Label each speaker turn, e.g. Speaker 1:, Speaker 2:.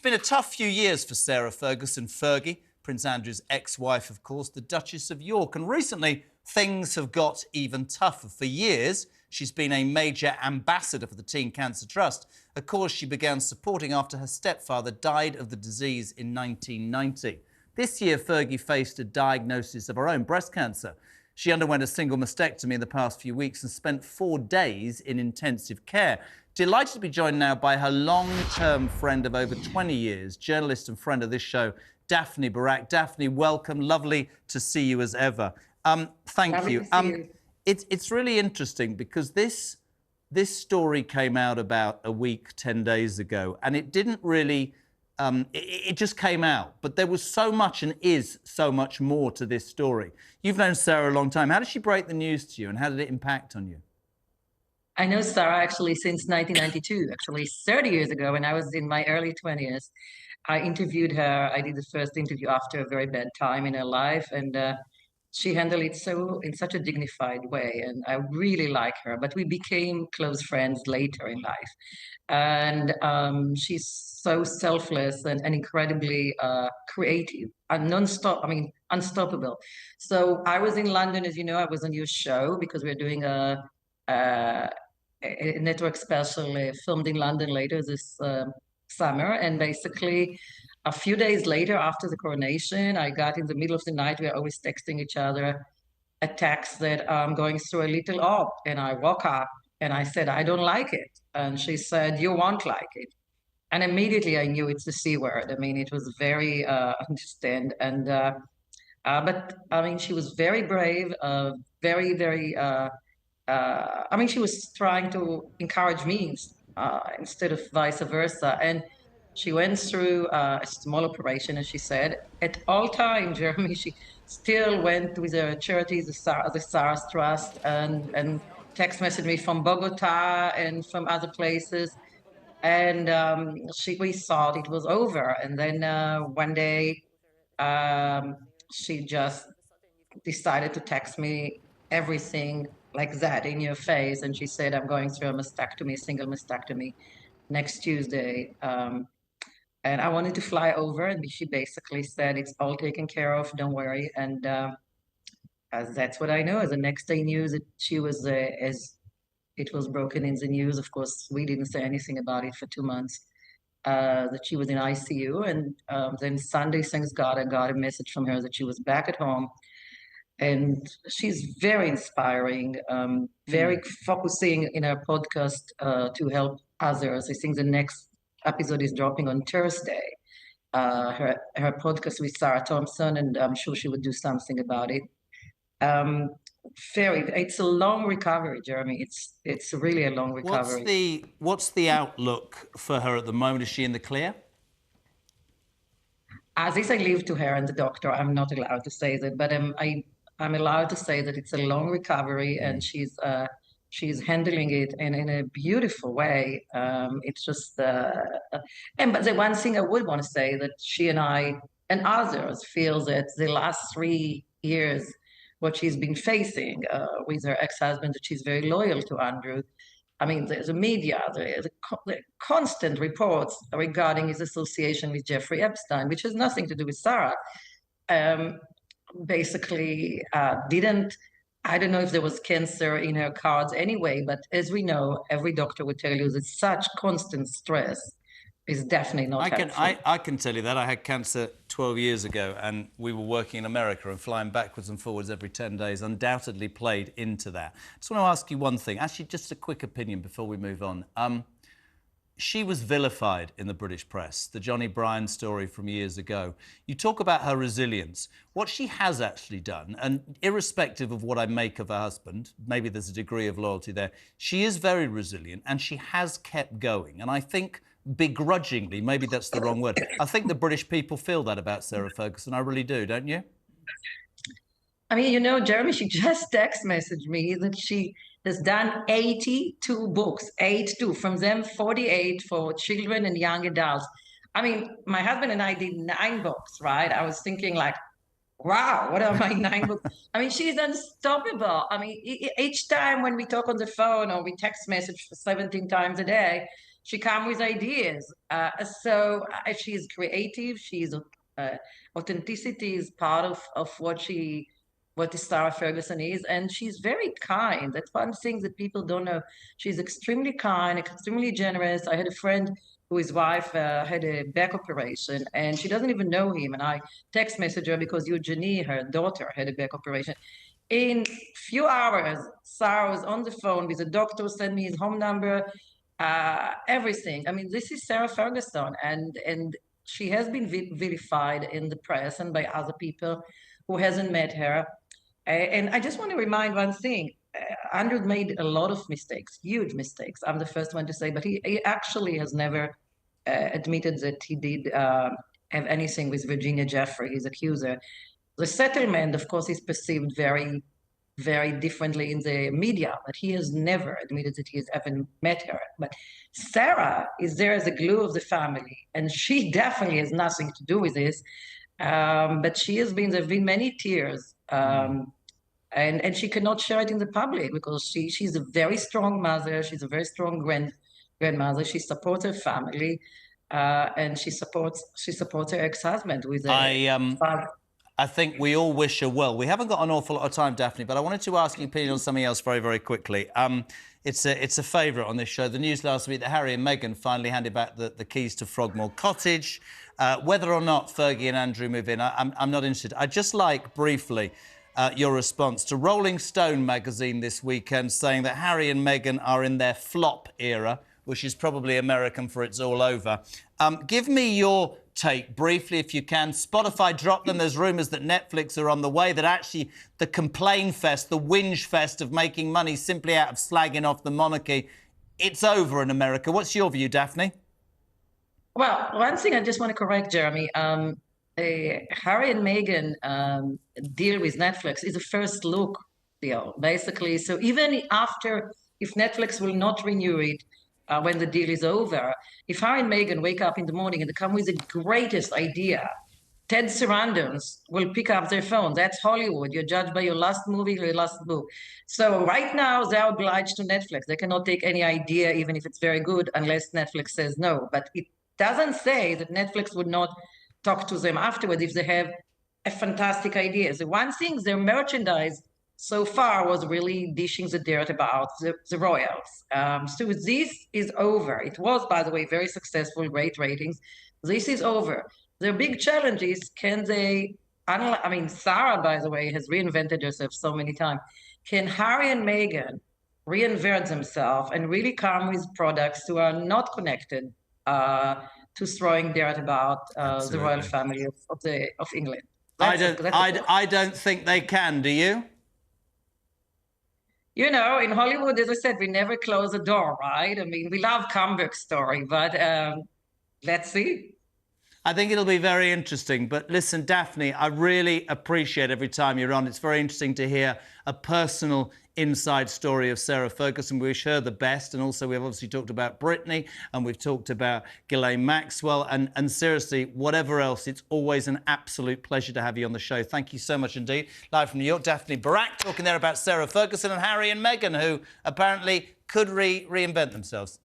Speaker 1: been a tough few years for Sarah Ferguson, Fergie, Prince Andrew's ex-wife, of course, the Duchess of York. And recently, things have got even tougher. For years, she's been a major ambassador for the Teen Cancer Trust, a cause she began supporting after her stepfather died of the disease in 1990. This year, Fergie faced a diagnosis of her own breast cancer. She underwent a single mastectomy in the past few weeks and spent 4 days in intensive care. Delighted to be joined now by her long-term friend of over 20 years, journalist and friend of this show, Daphne Barak. Daphne, welcome. Lovely to see you as ever. Thank you. It's really interesting because this story came out about a week, 10 days ago, and it didn't really... it just came out. But there was so much and is so much more to this story. You've known Sarah a long time. How did she break the news to you and how did it impact on you?
Speaker 2: I know Sarah actually since 1992, actually 30 years ago when I was in my early 20s. I interviewed her. I did the first interview after a very bad time in her life, and she handled it in such a dignified way, and I really like her. But we became close friends later in life, and she's so selfless and incredibly creative and unstoppable. So I was in London, as you know. I was on your show because we're doing a network special filmed in London later this summer. And basically, a few days later, after the coronation, I got in the middle of the night. We are always texting each other a text that I'm going through a little op. And I woke up and I said, I don't like it. And she said, you won't like it. And immediately I knew it's the C word. I mean, it was very understand. And but I mean, she was very brave, very I mean, she was trying to encourage me instead of vice versa. And she went through a small operation, as she said. At all time, Jeremy, she still went with her charities, the SARS Trust, and text messaged me from Bogota and from other places. And we thought it was over. And then one day, she just decided to text me everything like that in your face. And she said, I'm going through a mastectomy, single mastectomy next Tuesday. And I wanted to fly over, and she basically said, it's all taken care of, don't worry. And that's what I know. As the next day news, that she was, as it was broken in the news, of course, we didn't say anything about it for 2 months, that she was in ICU. And then Sunday, thanks God, I got a message from her that she was back at home. And she's very inspiring, very focusing in her podcast to help others. I think the next episode is dropping on Thursday. Her podcast with Sarah Thompson, and I'm sure she would do something about it. It's a long recovery, Jeremy. It's really a long recovery.
Speaker 1: What's the outlook for her at the moment? Is she in the clear?
Speaker 2: As I leave to her and the doctor. I'm not allowed to say that, but I'm allowed to say that it's a long recovery, and she's handling it in a beautiful way. It's just, but the one thing I would want to say that she and I and others feel that the last 3 years, what she's been facing with her ex-husband, that she's very loyal to Andrew. I mean, the media, the constant reports regarding his association with Jeffrey Epstein, which has nothing to do with Sarah. Basically didn't, I don't know if there was cancer in her cards anyway, but as we know, every doctor would tell you that such constant stress is definitely not helpful.
Speaker 1: I can tell you that. I had cancer 12 years ago, and we were working in America, and flying backwards and forwards every 10 days undoubtedly played into that. I just want to ask you one thing. Actually, just a quick opinion before we move on. She was vilified in the British press, the Johnny Bryan story from years ago. You talk about her resilience. What she has actually done, and irrespective of what I make of her husband, maybe there's a degree of loyalty there, she is very resilient and she has kept going. And I think begrudgingly, maybe that's the wrong word, I think the British people feel that about Sarah Ferguson. I really do, don't you?
Speaker 2: I mean, you know, Jeremy, she just text messaged me that she has done 82 books, 82, from them 48 for children and young adults. I mean, my husband and I did 9 books, right? I was thinking like, wow, what are my 9 books? I mean, she's unstoppable. I mean, each time when we talk on the phone or we text message for 17 times a day, she comes with ideas. So she's creative. She's authenticity is part of what the Sarah Ferguson is, and she's very kind. That's one thing that people don't know. She's extremely kind, extremely generous. I had a friend whose wife had a back operation, and she doesn't even know him. And I text message her because Eugenie, her daughter, had a back operation. In few hours, Sarah was on the phone with the doctor, sent me his home number, everything. I mean, this is Sarah Ferguson, and she has been vilified in the press and by other people who hasn't met her. And I just want to remind one thing. Andrew made a lot of mistakes, huge mistakes. I'm the first one to say, but he actually has never admitted that he did have anything with Virginia Jeffrey, his accuser. The settlement, of course, is perceived very, very differently in the media, but he has never admitted that he has ever met her. But Sarah is there as a glue of the family, and she definitely has nothing to do with this. But there have been many tears. And she cannot share it in the public because she's a very strong mother. She's a very strong grandmother. She supports her family, and she supports her ex-husband with a father.
Speaker 1: I think we all wish her well. We haven't got an awful lot of time, Daphne, but I wanted to ask your opinion on something else very, very quickly. It's a favourite on this show. The news last week that Harry and Meghan finally handed back the keys to Frogmore Cottage. Whether or not Fergie and Andrew move in, I'm not interested. I'd just like, briefly, your response to Rolling Stone magazine this weekend saying that Harry and Meghan are in their flop era, which is probably American for it's all over. Give me your take, briefly, if you can. Spotify dropped them. There's rumours that Netflix are on the way, that actually the complain fest, the whinge fest of making money simply out of slagging off the monarchy, it's over in America. What's your view, Daphne?
Speaker 2: Well, one thing I just want to correct, Jeremy. Harry and Meghan deal with Netflix is a first look deal, basically. So even after, if Netflix will not renew it, when the deal is over, if Harry and Meghan wake up in the morning and they come with the greatest idea, Ted Sarandon's will pick up their phone. That's Hollywood. You're judged by your last movie or your last book. So right now, they're obliged to Netflix. They cannot take any idea, even if it's very good, unless Netflix says no. But it doesn't say that Netflix would not talk to them afterwards if they have a fantastic idea. The one thing, their merchandise so far was really dishing the dirt about the royals. So this is over. It was, by the way, very successful, great ratings. This is over. Their big challenge is, can they, I mean, Sarah, by the way, has reinvented herself so many times. Can Harry and Meghan reinvent themselves and really come with products who are not connected to throwing dirt about the royal family of England?
Speaker 1: I don't think they can, do you?
Speaker 2: You know, in Hollywood, as I said, we never close a door, right? I mean, we love comeback story, but let's see.
Speaker 1: I think it'll be very interesting. But listen, Daphne, I really appreciate every time you're on. It's very interesting to hear a personal inside story of Sarah Ferguson. We wish her the best. And also, we've obviously talked about Britney and we've talked about Ghislaine Maxwell. And seriously, whatever else, it's always an absolute pleasure to have you on the show. Thank you so much indeed. Live from New York, Daphne Barak talking there about Sarah Ferguson and Harry and Meghan, who apparently could reinvent themselves.